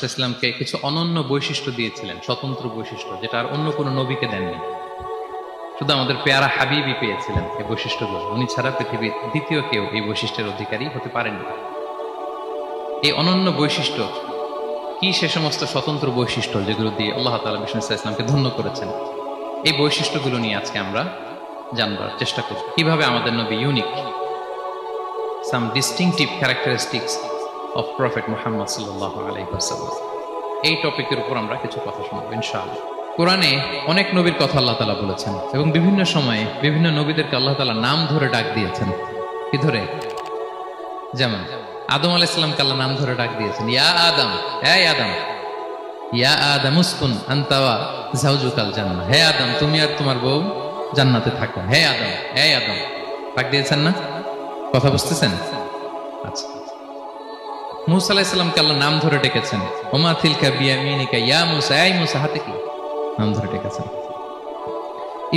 ইসলামকে কিছু অনন্য বৈশিষ্ট্য দিয়েছিলেন, স্বতন্ত্র বৈশিষ্ট্য, যেটা আর অন্য কোনো নবীকে দেননি। শুধু আমাদের পেয়ারা হাবিবই পেয়েছিলেন এই বৈশিষ্ট্যগুলো। উনি ছাড়া পৃথিবীর দ্বিতীয় কেউ এই বৈশিষ্ট্যের অধিকারী হতে পারেননি। এই অনন্য বৈশিষ্ট্য কি? সে সমস্ত স্বতন্ত্র বৈশিষ্ট্য যেগুলো দিয়ে আল্লাহ তাআলা বিষ্ণু ইসলামকে ধন্য করেছেন। এই বৈশিষ্ট্যগুলো নিয়ে আজকে আমরা জানবার চেষ্টা করব, কিভাবে আমাদের নবী unique, some distinctive characteristics of prophet Muhammad সাল্লাল্লাহু আলাইহি ওয়াসাল্লাম। এই টপিকের উপর আমরা কিছু কথা শুনবো ইনশাআল্লাহ। কোরআনে অনেক নবীর কথা আল্লাহ তাআলা বলেছেন এবং বিভিন্ন সময়ে বিভিন্ন নবীদেরকে আল্লাহ তাআলা নাম ধরে ডাক দিয়েছেন। কি ধরে? যেমন আদম আলাইহিস সালামকে আল্লাহ নাম ধরে ডাক দিয়েছেন, ইয়া আদম, এই আদম, ইয়া আদম উসকুন আনতা ওয়া যাওজুকাল জান্নাহ, হে আদম তুমি আর তোমার বউ জান্নাতে থাকো, হে আদম, এই আদম, ডাক দিয়েছেন না? কথা বুঝতেছেন? আচ্ছা। মূসা আলাইহিস সালামকে আল্লাহ নাম ধরে ডেকেছেন, ওমা তিলকা বিয়ামিনিকা ইয়া মূসা, এই মূসা হাতে কি? নাম ধরে ডেকেছেন।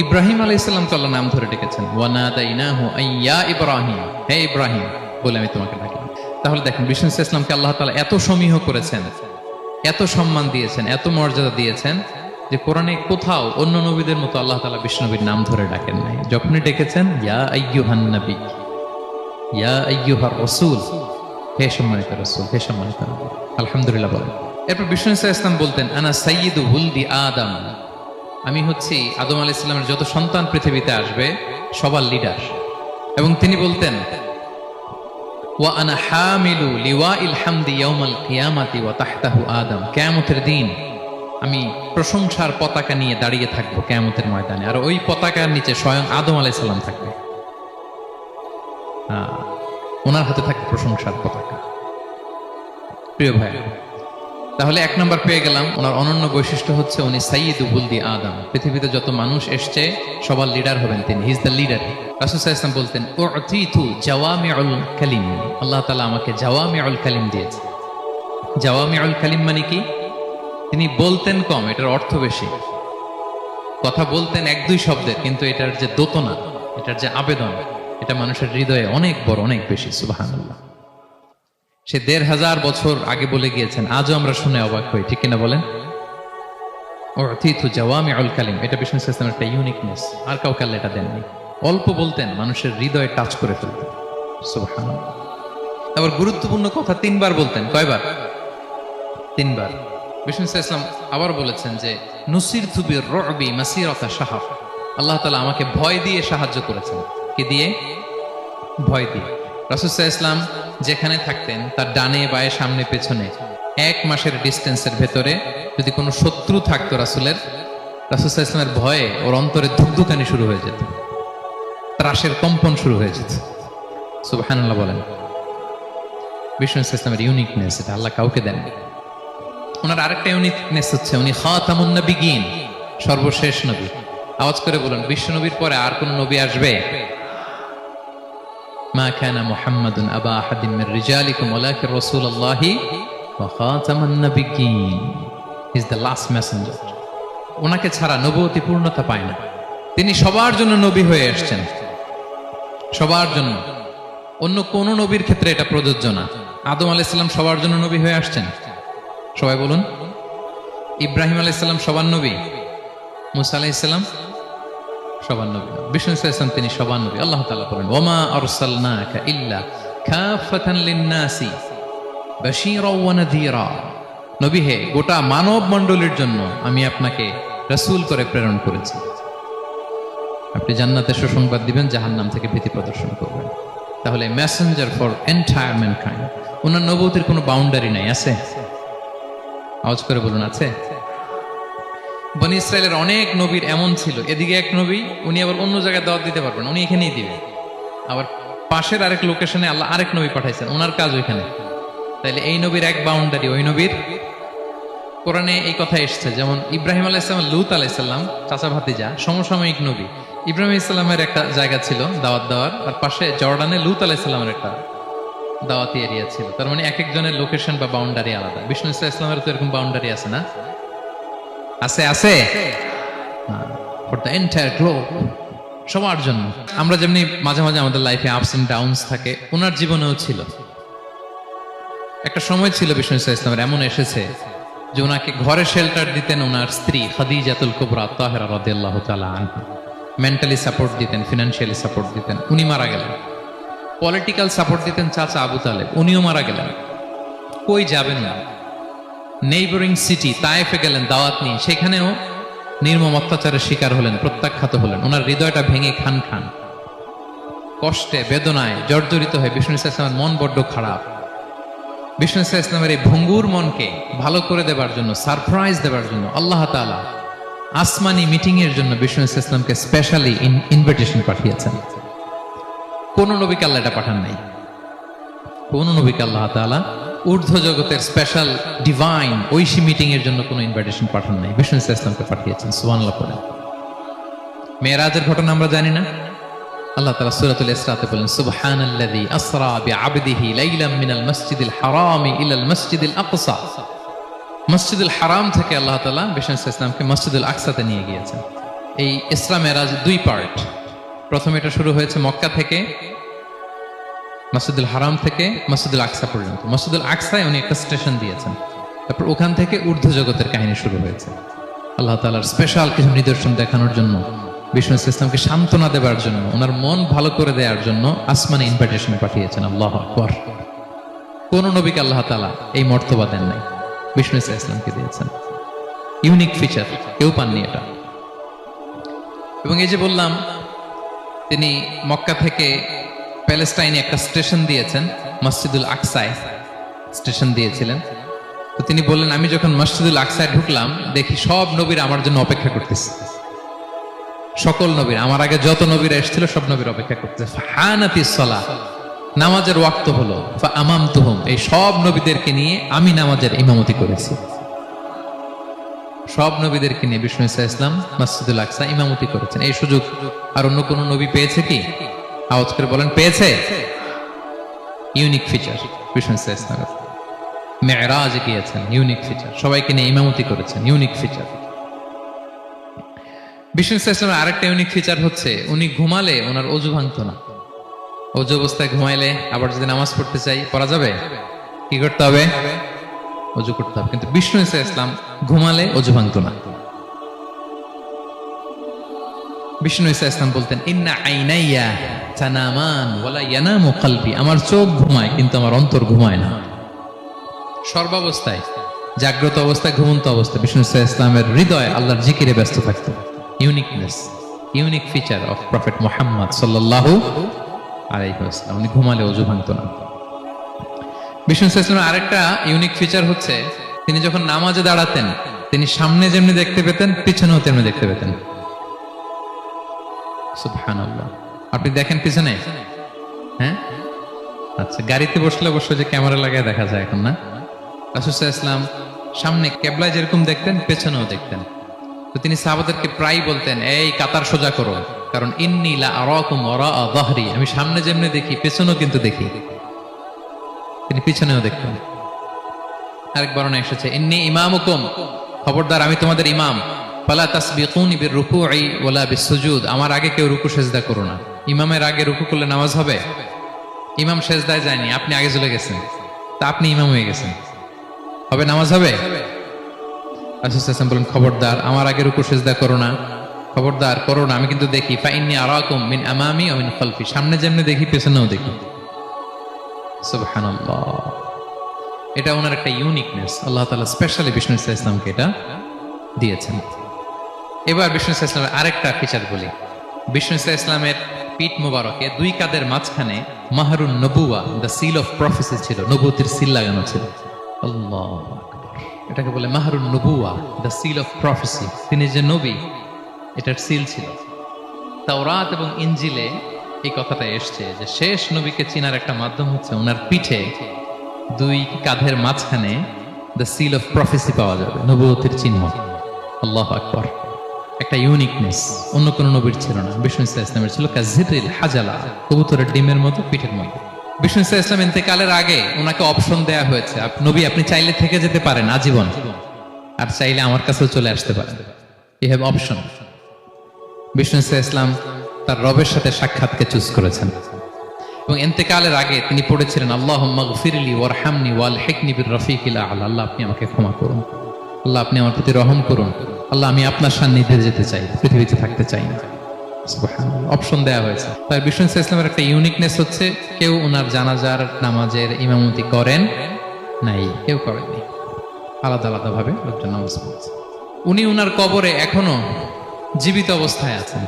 ইব্রাহিম আলাইহিস সালামকে আল্লাহ নাম ধরে ডেকেছেন, ওয়া নাদাইনাহু আইয়া ইব্রাহিম, হে ইব্রাহিম বলে আমি তোমাকে ডাকি। তাহলে দেখেন বিষ্ণু ইসলামকে আল্লাহ তাআলা এত সমীহ করেছেন, এত সম্মান দিয়েছেন, এত মর্যাদা দিয়েছেন যে কোরআনে কোথাও অন্য নবীদের মতো আল্লাহ তাআলা বিষ্ণু নবীর নাম ধরে ডাকেন নাই। যখনই ডেকেছেন ইয়া আইয়ুহান নবী, ইয়া আইয়ুহার রাসূল, হে সম্মানিত রাসূল, হে সম্মানিত নবী। আলহামদুলিল্লাহ বলেন। এরপর বিষ্ণু ইসলাম বলতেন, আনা সাইয়্যিদু হুলদি আদম, আমি হচ্ছি আদম আলাইহিস সালামের যত সন্তান পৃথিবীতে আসবে সবার লিডার। এবং তিনি বলতেন, ওয়া আনা হামিলু লিওয়াইল হামদি ইয়াউমাল কিয়ামাতি ওয়া তাহতাহু আদম, কিয়ামতের দিন আমি প্রশংসার পতাকা নিয়ে দাঁড়িয়ে থাকবো কিয়ামতের ময়দানে, আর ওই পতাকার নিচে স্বয়ং আদম আলাইহিস সালাম থাকবে। ওনার হাতে থাকবে প্রশংসার পতাকা। প্রিয় ভাই, তাহলে এক নম্বর পেয়ে গেলাম, ওনার অনন্য বৈশিষ্ট্য হচ্ছে উনি সাইয়্যিদু বুলদি আদম। পৃথিবীতে যত মানুষ এসছে সবার লিডার হবেন তিনি, হি ইজ দ্য লিডার। রাসূল সাল্লাল্লাহু আলাইহি ওয়াসাল্লাম বলতেন, উতিতু জাওয়ামিউল কালিম, আল্লাহ তাআলা আমাকে জাওয়ামিউল কালিম দিয়েছে। জাওয়ামিউল কালিম মানে কি? তিনি বলতেন কম, এটার অর্থ বেশি। কথা বলতেন এক দুই শব্দের, কিন্তু এটার যে দোতনা, এটার যে আবেদন, এটা মানুষের হৃদয়ে অনেক বড়, অনেক বেশি। সুবহানাল্লাহ। সে ১৫০০ বছর আগে বলে গিয়েছেন, আজও আমরা শুনে অবাক হই, ঠিক কিনা বলেন? উতিতু জাওয়ামিউল কালিম, এটা বিষ্ণু ইসলামের একটা ইউনিকনেস, আর কাউকে আল্লাহ এটা দেননি। অল্প বলতেন, মানুষের হৃদয়ে টাচ করে ফেলতেন। সুবহানাল্লাহ। আবার গুরুত্বপূর্ণ কথা ৩ বার বলতেন। কয়বার? ৩ বার। বিষ্ণু ইসলাম আবার বলেছেন যে নুসিরতু বির-রু'বি মাসিরাতা শাহর, আল্লাহ তাআলা আমাকে ভয় দিয়ে সাহায্য করেছেন। কি দিয়ে? ভয় দিয়ে। রাসূল সাল্লাল্লাহু আলাইহি ওয়াসাল্লাম যেখানে থাকতেন তার ডানে বায়ে সামনে পেছনে 1 মাসের ডিস্টেন্সের ভেতরে যদি কোনো শত্রু থাকতো রাসূলের, রাসূল সাল্লাল্লাহু আলাইহি ওয়াসাল্লামের ভয়ে ওর অন্তরে ধুকধুকানি শুরু হয়ে যেত, ত্রাসের কম্পন শুরু হয়ে যেত। সুবহানাল্লাহ বলেন। বিষ্ণু ইসলামের ইউনিকনেস, এটা আল্লাহ কাউকে দেন। ওনার আরেকটা ইউনিকনেস হচ্ছে উনি খাতামুন নবিয়্যিন, সর্বশেষ নবী। আওয়াজ করে বলুন, বিশ্ব নবীর পরে আর কোন নবী আসবে? মা কানা মুহাম্মাদুন আবা আহাদিন মির রিজালিকুম ওয়ালাকিন রাসূলুল্লাহি ওয়া খাতামুন নবিয়্যিন, he is the last messenger. ওনাকে ছাড়া নবুয়তি পূর্ণতা পায় না। তিনি সবার জন্য নবী হয়ে এসেছেন, সবার জন্য। অন্য কোন নবীর ক্ষেত্রে এটা প্রযোজ্য না। আদম আলাইহিস সালাম সবার জন্য নবী হয়ে আসছেন, সবাই বলুন। ইব্রাহিম আলাইহিস সালাম সবার নবী, মূসা আলাইহিস সালাম সবার নবী। বিষ্ণু ইসলাম তিনি সবার নবী। আল্লাহ তাআলা বলেন, ওয়ামা আরসালনাকা ইল্লা কাফাতান লিন-নাসি বাশীরাও ওয়া নাযীরা, নবী হে গোটা মানব মণ্ডলীর জন্য আমি আপনাকে রাসূল করে প্রেরণ করেছি। আপনি জান্নাতের সুসংবাদ দিবেন, জাহান্নাম থেকে ভীতি প্রদর্শন করবেন। তাহলে মেসেঞ্জার ফর এন্টায়ার ম্যানকাইন্ড। ওনার নবুয়তের কোনো বাউন্ডারি নাই, আছে? আওয়াজ করে বলুন, আছে? বনি ইসরায়েলের অনেক নবীর এমন ছিল, এদিকে এক নবী, উনি আবার অন্য জায়গায় দাওয়াত দিতে পারবেন, উনি এখানেই দিবেন। আবার পাশের আরেক লোকেশনে আল্লাহ আরেক নবী পাঠাইছেন, ওনার কাজ ওইখানে। তাইলে এই নবীর এক বাউন্ডারি, ওই নবীর। কোরআনে এই কথা এসছে, যেমন ইব্রাহিম আলাইহিস সালাম, লূত আলাইহিস সালাম চাচা ভাতিজা, সমসাময়িক নবী। ইব্রাহিম আলাইহিস সালামের একটা জায়গা ছিল দাওয়াত দেওয়ার, আর পাশে জর্ডানে লূত আলাইহিস সালামের একটা দাওয়াতি এরিয়া ছিল। তার মানে এক একজনের লোকেশন বা বাউন্ডারি আলাদা। বিষ্ণু ইসলামের তো এরকম বাউন্ডারি আছে না? আছে, আছে, ফর দ্য এন্টায়ার গ্লোব, সবার জন্য। আমরা যেমনি মাঝে মাঝে আমাদের লাইফে আপস এন্ড ডাউনস থাকে, ওনার জীবনেও ছিল। একটা সময় ছিল বিষ্ণু ইসলামের এমন এসেছে যে ওনাকে ঘরে শেল্টার দিতেন ওনার স্ত্রী খাদিজাতুল কুবরা তাহেরা রাদিয়াল্লাহু তাআলা আনহা, মেন্টালি সাপোর্ট দিতেন, ফিনান্সিয়ালি সাপোর্ট দিতেন, উনি মারা গেলেন। পলিটিক্যাল সাপোর্ট দিতেন চাচা আবু তালেব, উনিও মারা গেলেন। কই যাবেন না, নেইবরিং সিটি তায়েফে গেলেন দাওয়াত নিয়ে, সেখানেও নির্মম অত্যাচারের শিকার হলেন, প্রত্যাখ্যাত হলেন। ওনার হৃদয়টা ভেঙে খান খান, কষ্টে বেদনায় জর্জরিত হয়ে বিষ্ণু ইসলামের মন বড্ড খারাপ। বিষ্ণু ইসলামের এই ভঙ্গুর মনকে ভালো করে দেবার জন্য, সারপ্রাইজ দেবার জন্য আল্লাহ তাআলা আসমানি মিটিং এর জন্য বিষ্ণু ইসলামকে স্পেশালি ইনভিটেশন পাঠিয়েছেন। কোন নবীকে আল্লাহ এটা পাঠান নাই। কোন নবীকে আল্লাহ তাআলা ঊর্ধ্ব জগতের স্পেশাল ডিভাইন ঐশী মিটিং এর জন্য কোনো ইনভিটেশন পাঠান নাই, বিষ্ণু ইসলামকে পাঠিয়েছেন। সুবহানাল্লাহ পড়েন। মেরাজের ঘটনা আমরা জানি না? আল্লাহ তাআলা সূরাতুল ইসরাতে বলেন, সুবহানাল্লাযী আসরা বিআবদিহি লাইলাম মিনাল মাসজিদিল হারামি ইলাল মাসজিদিল আকসা। মসজিদুল হারাম থেকে আল্লাহ তাআলা বিষ্ণু ইসলামকে মসজিদুল আকসাতে নিয়ে গিয়েছেন। এই ইসরা মেরাজ দুই পার্ট। প্রথমে এটা শুরু হয়েছে মক্কা থেকে, মসজিদুল হারাম থেকে মসজিদুল আকসা পর্যন্ত। মসজিদুল আকসায় উনি একটা স্টেশন দিয়েছেন, তারপর ওখান থেকে ঊর্ধ্ব জগতের কাহিনী শুরু হয়েছে। আল্লাহ তাআলার স্পেশাল কিছু নিদর্শন দেখানোর জন্য, বিষ্ণু ইসলামকে সান্ত্বনা দেওয়ার জন্য, ওনার মন ভালো করে দেওয়ার জন্য আসমানে ইনভিটেশন পাঠিয়েছেন। আল্লাহু আকবার। কোন নবীকে আল্লাহ তাআলা এই মর্তবা দেন নাই, বিষ্ণু ইসলামকে দিয়েছেন। ইউনিক ফিচার, কেউ পাননি এটা। এবং এই যে বললাম, তিনি মক্কা থেকে প্যালেস্টাইনে একটা স্টেশন দিয়েছেন, মসজিদুল আকসায় স্টেশন দিয়েছিলেন। তো তিনি বললেন, আমি যখন মসজিদুল আকসায় ঢুকলাম দেখি সব নবীরা আমার জন্য অপেক্ষা করতেছে। সকল নবীর, আমার আগে যত নবীরা এসেছিল সব নবীর অপেক্ষা করতেছে। ফাহানাতিস সালাহ, নামাজের ওয়াক্ত হলো। ফাআমামতুহুম, এই সব নবীদেরকে নিয়ে আমি নামাজের ইমামতি করেছি। সব নবীদেরকে নিয়ে বিষ্ণু ইসলাম মসজিদুল আকসা ইমামতি করেছেন। এই সুযোগ আর অন্য কোন নবী পেয়েছে কি? আওয়াজ করে বলেন, পেয়েছে? ইউনিক ফিচার বিষ্ণু ইসলামের। মেরাজে গিয়েছেন, ইউনিক ফিচার। সবাইকে নিয়ে ইমামতি করেছেন, ইউনিক ফিচার। বিষ্ণু ইসলামের আরেকটা ইউনিক ফিচার হচ্ছে, উনি ঘুমালে ওনার অজু ভাঙতো না। অজু অবস্থায় ঘুমাইলে আবার যদি নামাজ পড়তে চাই, পড়া যাবে? কি করতে হবে? অজু করতে হবে। কিন্তু বিষ্ণু ইসলাম ঘুমালে অজু ভাঙতো না। বিষ্ণু ইসলাম বলতেন, ইন্না আইনাইয়া তানামান ওয়ালা ইয়ানামু কলবি, আমার চোখ ঘুমায় কিন্তু আমার অন্তর ঘুমায় না। সর্বাবস্থায়, জাগ্রত অবস্থায়, ঘুমন্ত অবস্থায় বিষ্ণু ইসলামের হৃদয় আল্লাহর জিকিরে ব্যস্ত থাকতো। Uniqueness, unique feature of prophet Muhammad সাল্লাল্লাহু আলাইহি ওয়াসাল্লাম। উনি ঘুমালে অজু ভাঙতো না। বিষ্ণু ইসলামের আরেকটা ইউনিক ফিচার হচ্ছে, তিনি যখন নামাজে দাঁড়াতেন, তিনি সামনে যেমনি দেখতে পেতেন, পিছনেও তেমনি দেখতে পেতেন। সুবহানাল্লাহ। আপনি দেখেন পিছনে? হ্যাঁ, আচ্ছা। গাড়িতে বসলে অবশ্য যে ক্যামেরা লাগায় দেখা যায় এখন, না? রাসূল সাল্লাল্লাহু আলাইহি ওয়াসাল্লাম সামনে কিবলায় যেরকম দেখতেন, পেছনেও দেখতেন। তো তিনি সাহাবাদেরকে প্রায় বলতেন, এই কাতার সোজা করো, কারণ ইন্নী লা আরাকুম ওয়ারাআ যাহরি, আমি সামনে যেমনি দেখি পেছনেও কিন্তু দেখি। তিনি পিছনেও দেখতেন। আরেক বর্ণনা এসেছে, ইন্নী ইমামুকুম, খবরদার আমি তোমাদের ইমাম। ফালা তাসবিকুনি বিররুকুই ওয়ালা বিসসুজুদ, আমার আগে কেউ রুকু সেজদা করো না। ইমামের আগে রুকু করলে নামাজ হবে? ইমাম সেজদায় যায়নি, আপনি আগে চলে গেছেন, তা আপনি ইমাম হয়ে গেছেন, হবে? নামাজ হবে? রাসূল সাল্লাল্লাহু আলাইহি ওয়াসাল্লাম বলেন, খবরদার আমার আগে রুকু সেজদা করো না, খবরদার করো না, আমি কিন্তু দেখি। ফাইন্নী আরাকুম মিন আমামি ওয়া মিন খালফি, সামনে যেমনি দেখি পেছনেও দেখি। সুবহানাল্লাহ। এটা ওনার একটা ইউনিকনেস। আল্লাহ তাআলা স্পেশালি বিষ্ণু ইসলামকে এটা দিয়েছেন। এবার বিষ্ণু ইসলামের আরেকটা ফিচার বলি। বিষ্ণু ইসলামের পিঠ মোবারকে দুই কাঁধের মাঝখানে মাহরুন নবুয়া, দ্য সিল অফ প্রফেসি ছিল, নবুয়তের সিল লাগানো ছিল। আল্লাহু আকবার। এটাকে বলে মাহরুন নবুয়া, দ্য সিল অফ প্রফেসি। তিনি যে নবী, এটার সিল ছিল। তাওরাত এবং ইনজিলে এই কথাটা এসছে যে শেষ নবীকে চিনার একটা মাধ্যম হচ্ছে ওনার পিঠে দুই কাঁধের মাঝখানে দ্য সিল অফ প্রফেসি পাওয়া যাবে, নবুয়তের চিহ্ন। আল্লাহু আকবার। একটা ইউনিকনেস অন্য কোন নবীর ছিল না, বিষ্ণু ইসলামের ছিল। কাজিরিল হাজালা, কবুতরের ডিমের মতো পিঠের মধ্যে। বিষ্ণু ইসলাম ইন্তেকালের আগে ওনাকে অপশন দেয়া হয়েছে, নবী আপনি চাইলে থেকে যেতে পারেন আজীবন, আর চাইলে আমার কাছেও চলে আসতে পারেন। You have option. বিষ্ণু ইসলাম তার রবের সাথে সাক্ষাৎকে চুজ করেছেন এবং ইন্তেকালের আগে তিনি পড়েছিলেন, আল্লাহুম্মা গফিরলি ওয়ারহামনি ওয়ালহিকনি বির রফিকিল আ'লা, আল্লাহ আপনি আমাকে ক্ষমা করুন, আল্লাহ আপনি আমার প্রতি রহম করুন, আল্লাহ আমি আপনার সান্নিধ্যে যেতে চাই, পৃথিবীতে থাকতে চাই না। অপশন দেওয়া হয়েছে। তাই বিষ্ণু ইসলামের একটা ইউনিকনেস হচ্ছে কেউ ওনার জানাজার নামাজের ইমামতি করেন নাই, কেউ করেননি, আলাদা আলাদা ভাবে লোকজন নামাজ পড়েছে। উনি উনার কবরে এখনো জীবিত অবস্থায় আছেন,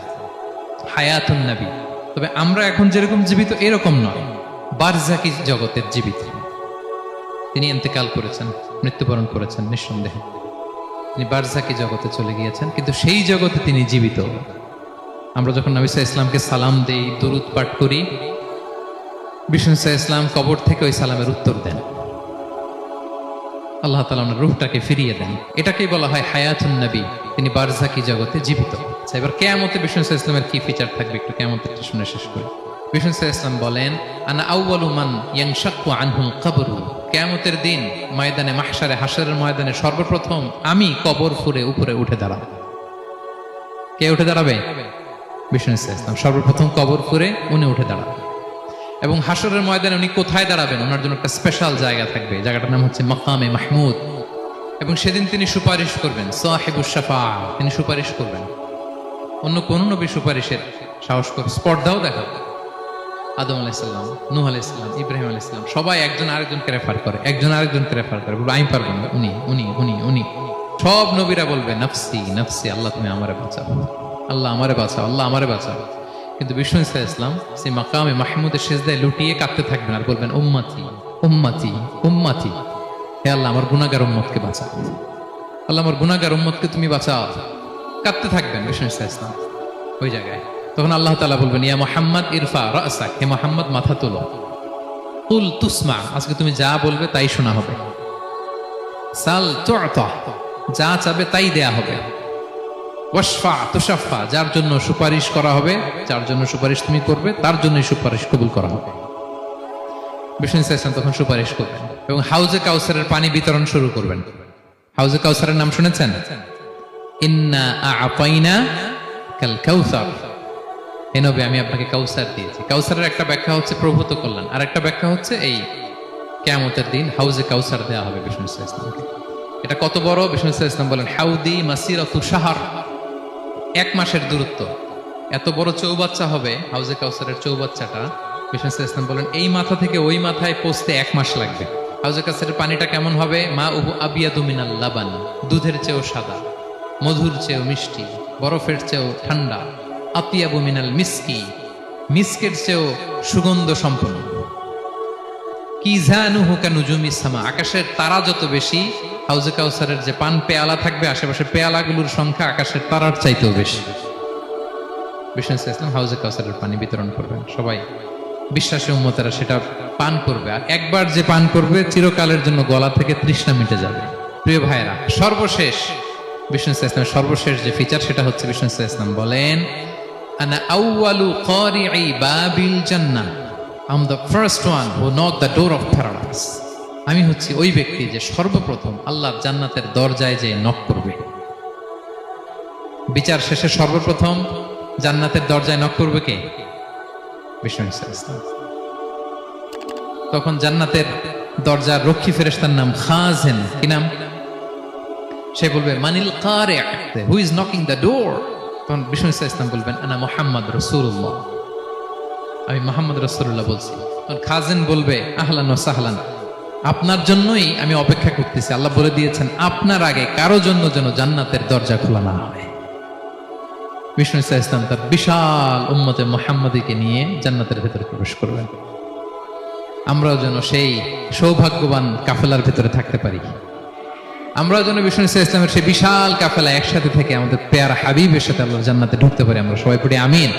হায়াতুন নবী। তবে আমরা এখন যেরকম জীবিত এরকম নয়, বারজাকি জগতের জীবিত। তিনি ইন্তেকাল করেছেন, মৃত্যুবরণ করেছেন নিঃসন্দেহে, তিনি বারজাকি জগতে চলে গিয়েছেন, কিন্তু সেই জগতে তিনি জীবিত। আমরা যখন নবী সাল্লাল্লাহু আলাইহি ওয়াসাল্লামকে সালাম দেই, দরুদ পাঠ করি, বিষ্ণু সাল্লাল্লাহু আলাইহি ওয়াসাল্লাম কবর থেকে ওই সালামের উত্তর দেন, আল্লাহ তাআলা ওনার রূহটাকে ফিরিয়ে দেন। এটাকেই বলা হয় হায়াতুন নবী, তিনি বারজাকি জগতে জীবিত। এবার কিয়ামতে বিষ্ণু সাল্লাল্লাহু আলাইহি ওয়াসাল্লামের কি ফিচার থাকবে একটু কিয়ামতের শুনে শেষ করি। বিষ্ণু সাল্লাল্লাহু আলাইহি ওয়াসাল্লাম বলেন, আনা আউয়ালু মান ইয়ানশাক্কু আনহুল কবরু, কিয়ামতের দিন ময়দানে মাহশারে, হাশরের ময়দানে সর্বপ্রথম আমি কবর ফুঁড়ে উপরে উঠে দাঁড়াবো। কে উঠে দাঁড়াবে? বিষ্ণু সাল্লাল্লাহু আলাইহি ওয়াসাল্লাম সর্বপ্রথম কবর ফুঁড়ে উনি উঠে দাঁড়াবেন। এবং হাশরের ময়দানে উনি কোথায় দাঁড়াবেন? ওনার জন্য একটা স্পেশাল জায়গা থাকবে, জায়গাটার নাম হচ্ছে মাকামে মাহমুদ। এবং সেদিন তিনি সুপারিশ করবেন, সাহিবুশ শাফাআ, তিনি সুপারিশ করবেন। অন্য কোন নবী সুপারিশের সাহস করে স্পর্ধাও দেখাবে। আদম আলাইহিস সালাম, নূহ আলাইহিস সালাম, ইব্রাহিম আলাইহিস সালাম সবাই একজন আরেকজনকে রেফার করে, একজন আরেকজনকে রেফার করে, বলবে আমি পারবো না, উনি উনি উনি উনি। সব নবীরা বলবে নাফসি নাফসি, আল্লাহ তুমি আমারে বাঁচাও, আল্লাহ আমারে বাঁচাও, আল্লাহ আমারে বাঁচাও। কিন্তু বিষ্ণু সাল্লাল্লাহু আলাইহি ওয়াসাল্লাম সেই মাকামে মাহমুদের সিজদায় লুটিয়ে কাঁদতে থাকবেন আর বলবেন উম্মতি উম্মতি উম্মতি, হে আল্লাহ আমার গুনাহগার উম্মতকে বাঁচাও, আল্লাহ আমার গুনাহগার উম্মতকে তুমি বাঁচাও। কাঁদতে থাকবেন বিষ্ণু সাল্লাল্লাহু আলাইহি ওয়াসাল্লাম ওই জায়গায়। তখন আল্লাহ তাআলা বলবেন, ইয়া মুহাম্মদ ইরফা রাসাক, হে মুহাম্মদ মাথা তোলো, কুল তুসমা, আজকে তুমি যা বলবে তাই শোনা হবে, সাল তু'তা, যা চাবে তাই দেয়া হবে, ওয়াশফা তুশাফা, যার জন্য সুপারিশ করা হবে, যার জন্য সুপারিশ তুমি করবে তার জন্যই সুপারিশ কবুল করা হবে। বিষ্ণু সাল্লাল্লাহু আলাইহি ওয়াসাল্লাম তখন সুপারিশ করবেন এবং হাউজে কাউসারের পানি বিতরণ শুরু করবেন। হাউজে কাউসারের নাম শুনেছেন? ইন্না আ'তাইনা কাল কাউসার, হে নবী আমি আপনাকে কাউসার দিয়েছি। কাউসারের একটা ব্যাখ্যা হচ্ছে প্রভূত কল্যাণ, আর একটা ব্যাখ্যা হচ্ছে এই কিয়ামতের দিন হাউজে কাউসার দেওয়া হবে বিষ্ণু সাল্লাল্লাহু আলাইহি ওয়াসাল্লামকে। এটা কত বড়? বিষ্ণু সাল্লাল্লাহু আলাইহি ওয়াসাল্লাম বলেন, হাউদি মাসিরাতু শাহর, 1 মাসের দূরত্ব। এত বড় চৌবাচ্চা হবে হাউজে কাউসারের চৌবাচ্চাটা। বিষ্ণু সাল্লাল্লাহু আলাইহি ওয়াসাল্লাম বলেন এই মাথা থেকে ওই মাথায় পৌঁছতে 1 মাস লাগবে। হাউজে কাউসারের পানিটা কেমন হবে? মা উহু আবিয়াদু মিনাল লাবান, দুধের চেয়েও সাদা, মধুর চেয়েও মিষ্টি, বরফের চেয়েও ঠান্ডা, আতিয়াবু মিনাল মিসকি, মিসকের চেয়েও সুগন্ধ সম্পন্ন, কিজানুহু কানুজুমিস সামা, আকাশের তারা যত বেশি, হাউজে কাউসারের যে পান পেয়ালা থাকবে আশেপাশে পেয়ালাগুলোর সংখ্যা আকাশের তারার চাইতেও বেশি। বিষ্ণু সাল্লাল্লাহু আলাইহি ওয়াসাল্লাম হাউজে কাউসারের পানি বিতরণ করবেন, সবাই বিশ্বাসী উম্মতেরা সেটা পান করবে, আর একবার যে পান করবে চিরকালের জন্য গলা থেকে তৃষ্ণা মিটে যাবে। প্রিয় ভাইরা, সর্বশেষ বিষ্ণু সাল্লাল্লাহু আলাইহি ওয়াসাল্লামের সর্বশেষ যে ফিচার সেটা হচ্ছে বিষ্ণু সাল্লাল্লাহু আলাইহি ওয়াসাল্লাম বলেন, আনা আউয়ালু কারিই বাবিল জান্নাহ, I am the first one who knock the door of paradise, আমি হচ্ছি ওই ব্যক্তি যে সর্বপ্রথম আল্লাহর জান্নাতের দরজায় যে নক করবে। বিচার শেষে সর্বপ্রথম জান্নাতের দরজায় নক করবে কে? বিষ্ণু সাল্লাল্লাহু আলাইহি ওয়াসাল্লাম। তখন জান্নাতের দরজার রক্ষী ফেরেশতার নাম খাজিন, কি নাম? সে বলবে মানিল কারি, who is knocking the door? তখন বিষ্ণু সাল্লাল্লাহু আলাইহি ওয়াসাল্লাম বলবেন আনা মুহাম্মদ রাসূলুল্লাহ, আমি মুহাম্মদ রাসূলুল্লাহ বলছি। তখন খাজিন বলবে আহলান ওয়া সাহলান, আপনার জন্যই আমি অপেক্ষা করতেছি, আল্লাহ বলে দিয়েছেন আপনার আগে কারো জন্য যেন জান্নাতের দরজা খোলা না হয়। বিষ্ণু সাল্লাল্লাহু আলাইহি ওয়াসাল্লাম তার বিশাল উম্মতে মুহাম্মাদীকে নিয়ে জান্নাতের ভেতরে প্রবেশ করবেন। আমরাও যেন সেই সৌভাগ্যবান কাফেলার ভেতরে থাকতে পারি, আমরাও যেন বিষ্ণু সাল্লাল্লাহু আলাইহি ওয়াসাল্লামের সেই বিশাল কাফেলা একসাথে থেকে আমাদের পেয়ারা হাবিবের সাথে আল্লাহর জান্নাতে ঢুকতে পারি। আমরা সবাই পড়ি আমিন।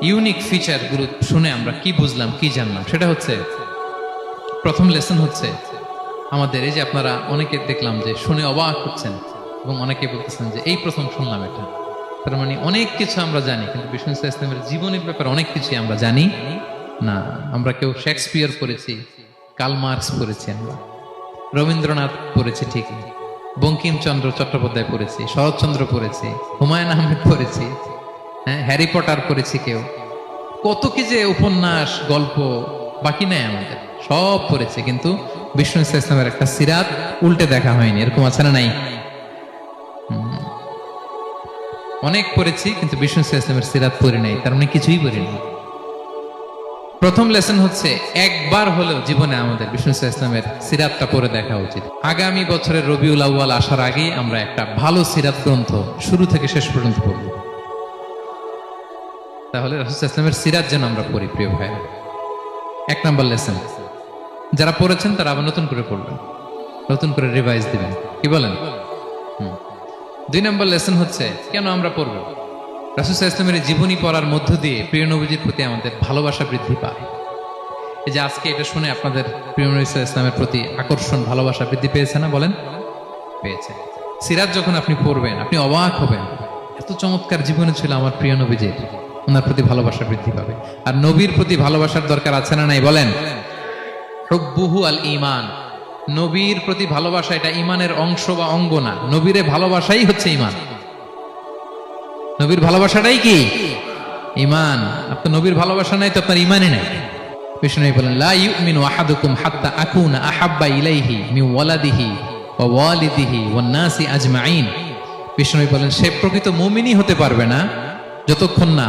ইউনিক ফিচার গুলো শুনে আমরা কি বুঝলাম, কি জানলাম? সেটা হচ্ছে প্রথম লেসন হচ্ছে আমাদের এই যে আপনারা অনেকে দেখলাম যে শুনে অবাক হচ্ছেন এবং অনেকে বলতেছেন যে এই প্রথম শুনলাম এটা। তার মানে অনেক কিছু আমরা জানি, কিন্তু বিষ্ণু সাল্লাল্লাহু আলাইহি ওয়াসাল্লামের জীবনের ব্যাপারে অনেক কিছুই আমরা জানি না। আমরা কেউ শেক্সপিয়ার পড়েছি, কার্ল মার্কস পড়েছি, আমরা রবীন্দ্রনাথ পড়েছি ঠিকই, বঙ্কিমচন্দ্র চট্টোপাধ্যায় পড়েছি, শরৎচন্দ্র পড়েছি, হুমায়ুন আহমেদ পড়েছি, হ্যাঁ হ্যারি পটার পড়েছি, কেউ কত কি যে উপন্যাস, গল্প, বাকি নাই আমাদের, সব পড়েছে, কিন্তু বিষ্ণু ইসলামের একটা সিরাত উল্টে দেখা হয়নি। এরকম আছে না নাই? অনেক পড়েছি কিন্তু বিষ্ণু ইসলামের সিরাত পড়ি নাই, তার মানে কিছুই পড়িনি। প্রথম লেসন হচ্ছে একবার হলেও জীবনে আমাদের বিষ্ণু ইসলামের সিরাতটা পড়ে দেখা উচিত। আগামী বছরের রবিউল আউয়াল আসার আগেই আমরা একটা ভালো সিরাত গ্রন্থ শুরু থেকে শেষ পর্যন্ত পড়ব। তাহলে রাসূল ইসলামের সিরাত যেন আমরা পড়ি প্রিয় ভাই। এক নম্বর লেসন, যারা পড়েছেন তারা আবার নতুন করে পড়বেন, নতুন করে রিভাইজ দিবেন, কি বলেন? দুই নম্বর লেসন হচ্ছে কেন আমরা পড়ব? রাসূল ইসলামের জীবনী পড়ার মধ্য দিয়ে প্রিয় নবীজির প্রতি আমাদের ভালোবাসা বৃদ্ধি পায়। এই যে আজকে এটা শুনে আপনাদের প্রিয় নবী ইসলামের প্রতি আকর্ষণ, ভালোবাসা বৃদ্ধি পেয়েছে না? বলেন, পেয়েছে। সিরাত যখন আপনি পড়বেন আপনি অবাক হবেন, এত চমৎকার জীবনে ছিল আমার প্রিয় নবীজির, ওনার প্রতি ভালোবাসা বৃদ্ধি পাবে। আর নবীর প্রতি ভালোবাসার দরকার আছে না নাই? বলেন, হুব্বুহু আল ঈমান, নবীর প্রতি ভালোবাসা এটা ঈমানের অংশ বা অঙ্গ না, নবীরে ভালোবাসাই হচ্ছে ঈমান। নবীর ভালোবাসাটাই কি? ঈমান। আপনার নবীর ভালোবাসা নাই তো আপনার ঈমানই নাই। বিষ্ণু বলেন, লা ইউমিনু আহাদুকুম হাত্তা আকুনা আহাব্বা ইলাইহি মিন ওয়ালাদিহি ওয়া ওয়ালিদিহি ওয়ান নাসি আজমাইন। বিষ্ণু বলেন, সে প্রকৃত মুমিনই হতে পারবে না যতক্ষণ না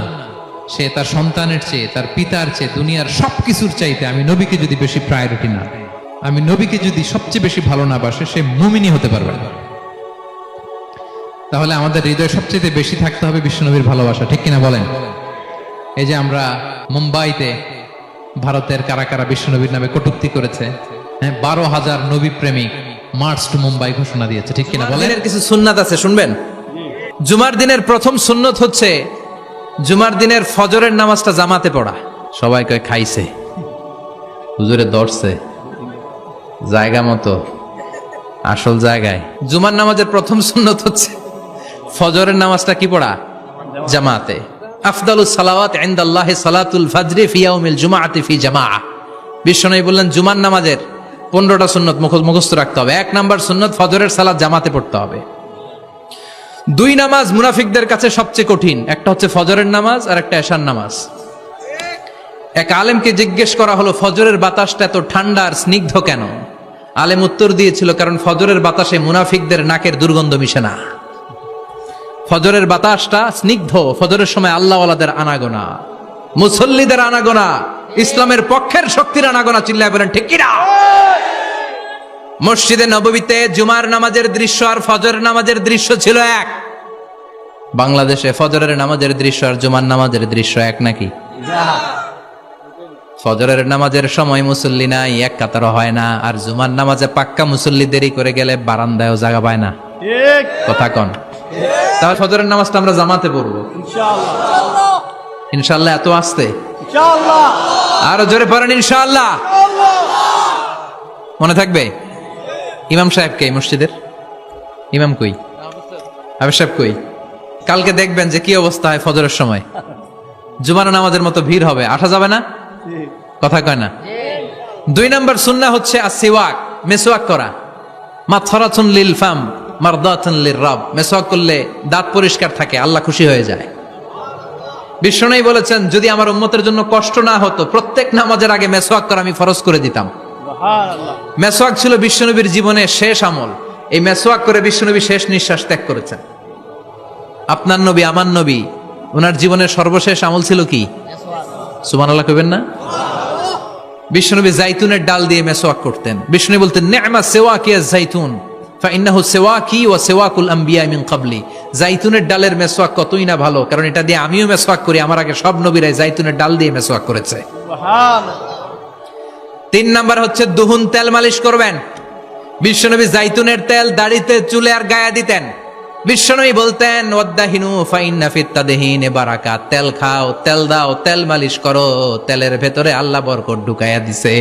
সে তার সন্তানের চেয়ে, তার পিতার চেয়ে, দুনিয়ার সবকিছুর চাইতে আমি নবীকে যদি বেশি প্রায়োরিটি না, আমি নবীকে যদি সবচেয়ে বেশি ভালো না বাসে, সে মুমিনই হতে পারবে না। তাহলে আমাদের হৃদয়ে সবচেয়ে বেশি থাকতে হবে বিশ্বনবীর ভালোবাসা, ঠিক কিনা বলেন? এই যে আমরা মুম্বাইতে ভারতের কারা কারা বিশ্বনবীর নামে কটূক্তি করেছে, 12,000 নবী প্রেমিক মার্চ টু মুম্বাই ঘোষণা দিয়েছে, ঠিক কিনা বলেন? কিছু সুন্নাত আছে, শুনবেন। জুমার দিনের প্রথম সুন্নত হচ্ছে জুমার দিনের ফজরের নামাজটা জামাতে পড়া। সবাই কয় খাইছে, হুজুরে ধরছে জায়গা মতো, আসল জায়গায়। জুমার নামাজের প্রথম সুন্নত হচ্ছে ফজরের নামাজটা কি পড়া? জামাতে। আফদালুস সালাওয়াত ইনদাল্লাহি সালাতুল ফাজরি ফি ইয়াউমিল জুমআতি ফি জামাআহ। বিশ্বনবী বললেন জুমার নামাজের 15টা সুন্নত মুখস্থ রাখতে হবে। 1 নাম্বার সুন্নত ফজরের সালাত জামাতে পড়তে হবে। 2 নামাজ মুনাফিকদের কাছে সবচেয়ে কঠিন, একটা হচ্ছে ফজরের নামাজ আর একটা এশার নামাজ। এক আলেমকে জিজ্ঞেস করা হলো, ফজরের বাতাসটা এত ঠান্ডা আর স্নিগ্ধ কেন? আলেম উত্তর দিয়েছিল, কারণ ফজরের বাতাসে মুনাফিকদের নাকের দুর্গন্ধ মিশে না। ফজরের বাতাসটা স্নিগ্ধ, ফজরের সময় আল্লাহওয়ালাদের আনাগোনা, মুসল্লিদের আনাগোনা, ইসলামের পক্ষের শক্তির আনাগোনা। চিল্লায় বলেন ঠিক কিনা? মসজিদে নববীতে জুমার নামাজের দৃশ্য আর ফজরের নামাজের দৃশ্য ছিল এক। বাংলাদেশে ফজরের নামাজের দৃশ্য আর জুমার নামাজের দৃশ্য এক নাকি? ফজরের নামাজের সময় মুসল্লি নাই, এক কাতারও হয় না, আর জুমার নামাজে পাক্কা মুসল্লি দেরি করে গেলে বারান্দায়ও জায়গা পায় না। কথা কন। তাহলে ফজরের নামাজটা আমরা জামাতে পড়বো ইনশাআল্লাহ। ইনশাআল্লাহ এত আসতে ইনশাআল্লাহ, আরো জোরে পড়েন ইনশাআল্লাহ। মনে থাকবে? ইমাম সাহেব কে মসজিদের? ইমাম কই? আবেদ সাহেব কই? কালকে দেখবেন যে কি অবস্থা হয় ফজরের সময়। জুমার নামাজের মতো ভিড় হবে, আসা যাবে না। কথা কয় না। 2 নাম্বার সুন্নাহ হচ্ছে আসওয়াক, মেসওয়াক করা। মাথরাতুন লিল ফাম মারদাতুন লির রব। মেসওয়াক করলে দাঁত পরিষ্কার থাকে, আল্লাহ খুশি হয়ে যায়। বিশ্বনবী বলেছেন, যদি আমার উম্মতের জন্য কষ্ট না হতো প্রত্যেক নামাজের আগে মেসওয়াক করা আমি ফরজ করে দিতাম। সুবহানাল্লাহ। মেসওয়াক ছিল বিশ্বনবীর জীবনের শেষ আমল। এই মেসওয়াক করে বিশ্বনবী শেষ নিঃশ্বাস ত্যাগ করেছেন। আপনার নবী, আমার নবী, ওনার জীবনের সর্বশেষ আমল ছিল কি? সুবহানাল্লাহ কইবেন না? বিশ্বনবী জাইতুনের ডাল দিয়ে মেসওয়াক করতেন। বিশ্বনবী বলতেন, নি'মা সিওয়াকিয়া জাইতুন ফাইন্নাহু সিওয়াকি ওয়া সিওয়াকুল আম্বিয়া মিন ক্বাবলি। জাইতুনের ডালের মেসওয়াক কতই না ভালো, কারণ এটা দিয়ে আমিও মেসওয়াক করি, আমার আগে সব নবীরাই জাইতুনের ডাল দিয়ে মেসওয়াক করেছে। সুবহানাল্লাহ। 3 নাম্বার হচ্ছে দুহুন, তেল মালিশ করবেন। বিশ্বনবী জাইতুনের তেল দাড়িতে, চুলে আর গায়ে দিতেন। বিশ্বনবী বলতেন, ওয়াদাহিনু ফাইন্না ফিত তাদহিনে বারাকাত। তেল খাও, তেল দাও, তেল মালিশ করো, তেলের ভেতরে আল্লাহ বরকত ঢুকাইয়া দিছে।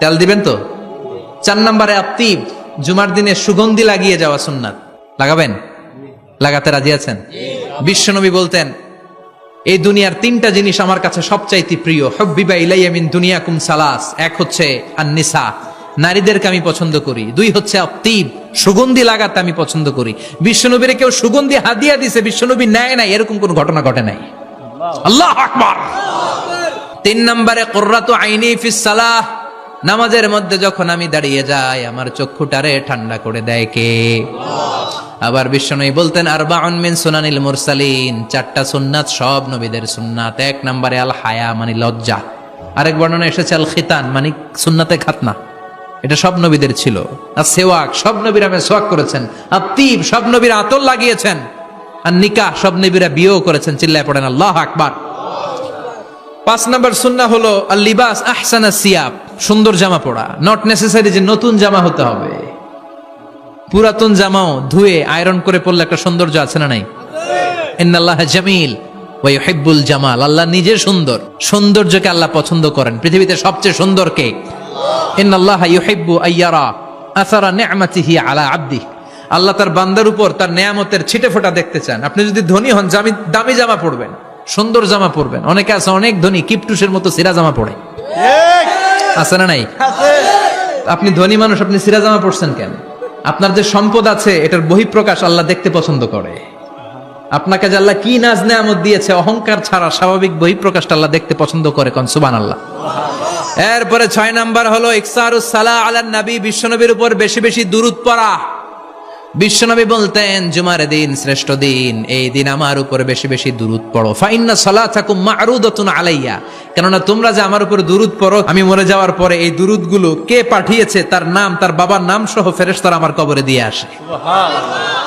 তেল দিবেন তো? 4 নম্বরে আত্তিব, জুমার দিনে সুগন্ধি লাগিয়ে যাওয়া সুন্নাত। লাগাবেন? লাগাতে রাজি আছেন? বিশ্বনবী বলতেন, এই দুনিয়ার 3টা জিনিস আমার কাছে সবচাইতে প্রিয়। হুব্বিবা ইলাইয়া মিন দুনিয়াকুম সালাস। 1 হচ্ছে আন-নিসা, নারীদেরকে আমি পছন্দ করি। 2 হচ্ছে আত্তিব, সুগন্ধি লাগাতে আমি পছন্দ করি। বিশ্বনবীরে কেউ সুগন্ধি হাদিয়া দিছে, বিশ্বনবী নেয় নাই, এরকম কোন ঘটনা ঘটে নাই। আল্লাহু আকবার। তিন নম্বরে কুররাতু আইনি ফিস সালাহ, নামাজের মধ্যে যখন আমি দাঁড়িয়ে যাই আমার চক্ষুটারে ঠান্ডা করে দেয় কে? আবার বিশ্বনবী বলতেন আরবাউন মিন সুনানিল মুরসালিন, চারটা সুন্নাত সব নবীদের সুন্নাত। এক নম্বরে আল হায়া মানে লজ্জা, আরেক বর্ণনা এসেছে আল খিতান মানে সুন্নাতে খাতনা, এটা সব নবীদের ছিল। আর সেওয়াক, সব নবীরা মেসওয়াক করেছেন। আর তিব, সব নবীরা আতর লাগিয়েছেন। আর নিকাহ, সব নবীরা বিয়েও করেছেন। চিল্লায় পড়েন আল্লাহু আকবার। 5 নম্বর সুন্নাহ হলো আল লিবাস আহসানা সিয়াব, সুন্দর জামা পরা। নট নেসেসারি যে নতুন জামা হতে হবে, পুরাতন জামাও ধুয়ে আয়রন করে পরলে একটা সৌন্দর্য আছে না নাই? ইন্নাল্লাহা জামিল ওয়া ইউহিব্বুল জামাল, আল্লাহ নিজে সুন্দর, সৌন্দর্যকে আল্লাহ পছন্দ করেন। পৃথিবীতে সবচেয়ে সুন্দর কে? ইন্নাল্লাহা ইউহিব্বু আইয়ারা আসারা নি'মাতিহি আলা আবদিহি, আল্লাহ তার বান্দার উপর তার নেয়ামতের ছিটে ফোঁটা দেখতে চান। আপনি যদি ধনী হন, দামি জামা পরবেন, সুন্দর জামা পরবেন। অনেকে আছে অনেক ধনী, কিপটুসের মতো সিরা জামা পরে, আছে না নাই? আপনি ধনী মানুষ, আপনি সিরা জামা পরছেন কেন? আপনার যে সম্পদ আছে এটার বহিঃপ্রকাশ আল্লাহ দেখতে পছন্দ করে। আপনাকে যে আল্লাহ কি নাজ নেয়ামত দিয়েছে, অহংকার ছাড়া স্বাভাবিক বহিঃপ্রকাশটা আল্লাহ দেখতে পছন্দ করে। কোন সুবহানাল্লাহ। এরপরে 6 নাম্বার হলো ইকসারুস সালাহ আলান নবী, বিশ্বনবীর উপর বেশি বেশি দুরূদ পড়া। বিশ্বনবী বলতেন জুমার দিন শ্রেষ্ঠ দিন, এই দিন আমার উপর বেশি বেশি দুরূদ পড়ো। ফা ইন্না সালাতাকুম মা'রুদাতুন আলাইয়া, কেননা তোমরা যে আমার উপর দুরূদ পড়ো, আমি মরে যাওয়ার পরে এই দুরূদগুলো কে পাঠিয়েছে তার নাম, তার বাবার নাম সহ ফেরেশতারা আমার কবরে দিয়ে আসে। সুবহানাল্লাহ।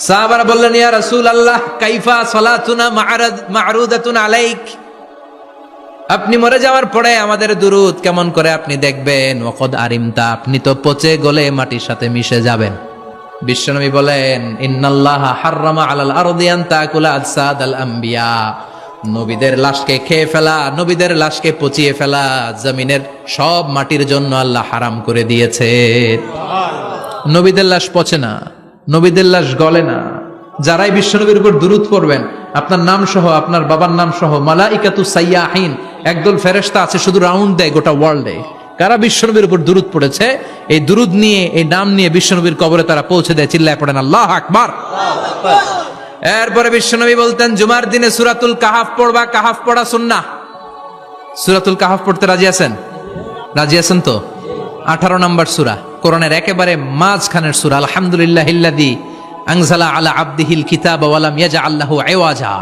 সাহাবারা বললেন ইয়া রাসূলুল্লাহ কাইফা সালাতুনা মা'রুদাতুন আলাইক, আপনি মরে যাওয়ার পরে আমাদের দুরূদ কেমন করে আপনি দেখবেন? ওয়াকাদ আরিমতা, আপনি তো পচে গলে মাটির সাথে মিশে যাবেন। বিশ্বনবী বলেন ইন্নাল্লাহা হাররামা আলাল আরদি আন তাকুলা আজসাদাল আম্বিয়া, নবীদের লাশকে খেয়ে ফেলা, নবীদের লাশকে পচিয়ে ফেলা জমিনের সব মাটির জন্য আল্লাহ হারাম করে দিয়েছে। নবীদের লাশ পচে না, নবীদের লাশ গলে না। যারাই বিশ্বনবীর উপর দুরূদ পড়বেন, আপনার নাম সহ, আপনার বাবার নাম সহ মালাইকাতু সাইয়াহিন, একদল ফেরেশতা আছে শুধু রাউন্ড দেয় গোটা ওয়ার্ল্ডে। কারা বিশ্বনবীর উপর দুরূদ পড়েছে, এই দুরূদ নিয়ে, এই নাম নিয়ে বিশ্বনবীর কবরে তারা পৌঁছে দেয়। চিল্লায় পড়েন আল্লাহু আকবার। এরপরে বিশ্বনবী বলতেন জুমার দিনে সূরাতুল কাহাফ পড়বা, কাহাফ পড়া সুন্নাহ। সূরাতুল কাহাফ পড়তে রাজি আছেন? রাজি আছেন তো? 18 নম্বর সূরা, কোরআনের একেবারে মাঝখানের সূরা। আলহামদুলিল্লাহিল্লাযী আনজালা আলা আবদিহিল কিতাবা ওয়া লাম ইয়াজআল লাহু ইওয়াজা,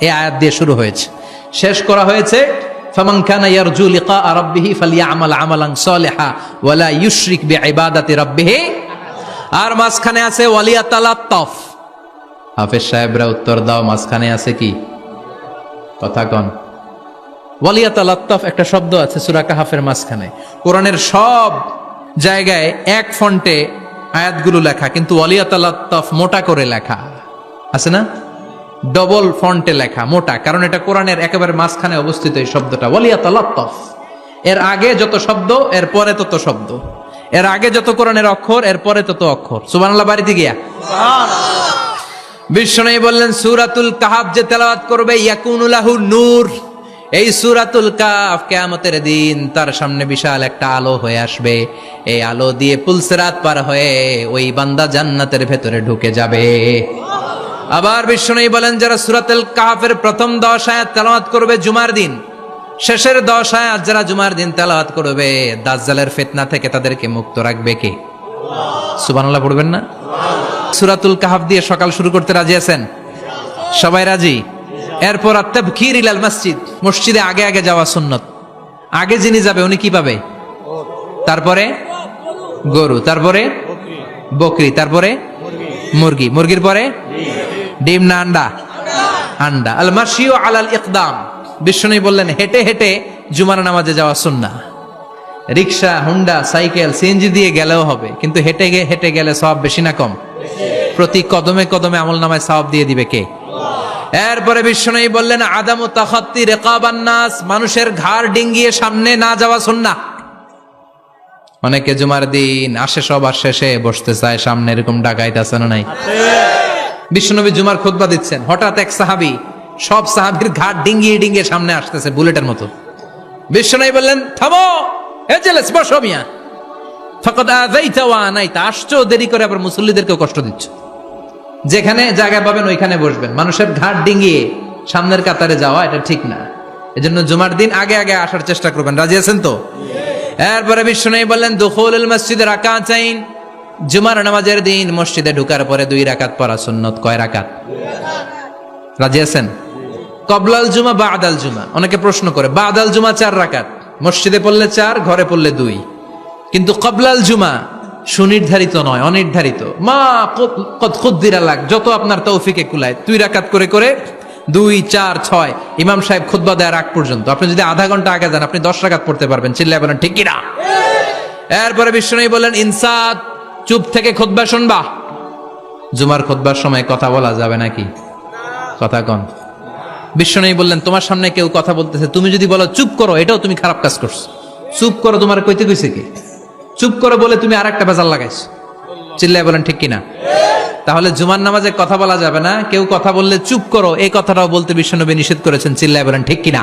এই আয়াত দিয়ে শুরু হয়েছে, শেষ করা হয়েছে ফামান কানা ইয়ারজু লিকা রাব্বিহি ফালইআমাল আমালান সালিহা ওয়া লা ইউশরিক বিইবাদাতি রাব্বিহি। আর মাঝখানে আছে ওয়ালিয়াতালাত্তাফ। হাফেজ সাহেবরা উত্তর দাও, মাঝখানে আছে কি? কথা কন। ওয়ালিয়াতালাত্তাফ একটা শব্দ আছে সূরা কাহাফের মাঝখানে। কোরআনের সব জায়গায় এক ফন্টে আয়াতগুলো লেখা, কিন্তু ওয়ালিয়াতালাত্তাফ মোটা করে লেখা আছে না? ডবল ফন্টে লেখা, মোটা, কারণ এটা কোরআনের একেবারে মাঝখানে অবস্থিত এই শব্দটা ওয়ালিয়াতালাত্তাফ। এর আগে যত শব্দ, এর পরে তত শব্দ। এর আগে যত কোরআনের অক্ষর, এর পরে তত অক্ষর। সুবহানাল্লাহ বাড়িতে গিয়া সুবহানাল্লাহ। বিশ্বনবী বললেন সূরাতুল কাহাফ যে তেলাওয়াত করবে ইয়াকুনু লাহু নূর, এই সূরাতুল কাহাফ কিয়ামতের দিন তার সামনে বিশাল একটা আলো হয়ে আসবে। এই আলো দিয়ে পুলসিরাত পার হয়ে ওই বান্দা জান্নাতের ভেতরে ঢুকে যাবে। আবার বিশ্বনবী বলেন যারা সূরাতুল কাহাফের প্রথম 10 আয়াত তেলাওয়াত করবে জুমার দিন, শেষের 10 আয়াত যারা জুমার দিন তেলাওয়াত করবে, দাজ্জালের ফিতনা থেকে তাদেরকে মুক্ত রাখবে কে? আল্লাহ। সুবহানাল্লাহ পড়বেন না? সূরাতুল কাহাফ দিয়ে সকাল শুরু করতে রাজি আছেন? সবাই রাজি? এরপর আত-তাবকির ইলাল মসজিদ, মসজিদে আগে আগে যাওয়া সুন্নাত। আগে যিনি যাবে উনি কি পাবে? তারপরে গরু, তারপরে বকরি, তারপরে মুরগি, মুরগির পরে ডিম না আন্ডা? আন্ডা। আল মাশিউ আলাল ইকদাম, বিশ্বনবী বললেন হেঁটে হেঁটে জুমার নামাজে যাওয়া সুন্নাহ। রিকশা, হুন্ডা, সাইকেল, সিএনজি দিয়ে গেলেও হবে, কিন্তু হেঁটে হেঁটে গেলে সওয়াব বেশি না কম? প্রতি কদমে কদমে আমলনামায় সওয়াব দিয়ে দিবে কে? এরপরে বিশ্বনবী বললেন আদামু তাখাত্তি রিকাবান নাস, মানুষের ঘাড় ডিঙ্গিয়ে সামনে না যাওয়া সুন্নাহ। অনেকে জুমার দিন আসে সবার শেষে বসতে চায় সামনে, এরকম ডাকাইত আছে না নাই? বিশ্বনবী জুমার খুতবা দিচ্ছেন, হঠাৎ এক সাহাবী সব সাহাবীর ঘাড় ডিঙ্গিয়ে ডিঙ্গিয়ে সামনে আসতেছে বুলেটের মতো। বিশ্বনবী বললেন থামো, এজেলেস বসো মিয়া, ফাকাদ আযাইতা ওয়া আনাইতা, আসছো দেরি করে আবার মুসল্লিদেরকে কষ্ট দিচ্ছ। যেখানে জায়গা পাবেন ওইখানে বসবেন। মানুষের ঘাড় ডিঙ্গিয়ে সামনের কাতারে যাওয়া এটা ঠিক না। এজন্য জুমার দিন আগে আগে আসার চেষ্টা করবেন। রাজি আছেন তো? এরপরে বিশ্বনবী বললেন দুখুলুল মসজিদে রাকাতাইন, জুমার নামাজের দিন মসজিদে ঢোকার পরে 2 রাকাত পড়া সুন্নত। কয় রাকাত? রাজি আছেন? কবলাল জুমা বাদাল জুমা। অনেকে প্রশ্ন করে বাদাল জুমা 4 রাকাত, মসজিদে পড়লে 4, ঘরে পড়লে 2। কিন্তু কবলাল জুমা সুনির্ধারিত নয়, অনির্ধারিত। মা কদ খুদ্দিরা লাগ, যত আপনার তৌফিকে কুলায় 2 রাকাত করে করে 2, 4, 6 ইমাম সাহেব খুতবা দেওয়ার আগ পর্যন্ত। আপনি যদি আধা ঘন্টা আগে যান আপনি 10 রাকাত পড়তে পারবেন। চিল্লায় বলেন ঠিক কিনা? এরপরে বিশ্বনবী বললেন ইনসাত, চুপ থেকে খুতবা শুনবা। জুমার খুতবার সময় কথা বলা যাবে নাকি? কথা কন। বিশ্বনবী বললেন তোমার সামনে কেউ কথা বলতেছে, তুমি যদি বলো চুপ করো, এটাও তুমি খারাপ কাজ করছো। চুপ করো তোমার কইতে কইছে কি? চুপ করো বলে তুমি আরেকটা বেজাল লাগাইছো। চিল্লায় বলেন ঠিক কিনা? তাহলে জুমার নামাজে কথা বলা যাবে না। কেউ কথা বললে চুপ করো, এই কথাটাও বলতে বিশ্বনবী নিষেধ করেছেন। চিল্লায় বলেন ঠিক কিনা?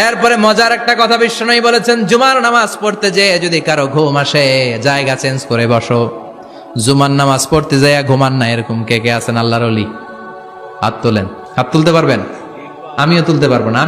এরপরে মজার একটা কথা বিশ্বনবী বলেছেন, জুমার নামাজ পড়তে যেয়ে যদি কারো ঘুম আসে জায়গা চেঞ্জ করে বসো। জুমার নামাজ পড়তে যেয়ে ঘুমান না, এরকম কে কে আছেন আল্লাহর ওলি? হাত তোলেন। হাত তুলতে পারবেন? আমিও তুলতে পারবো না।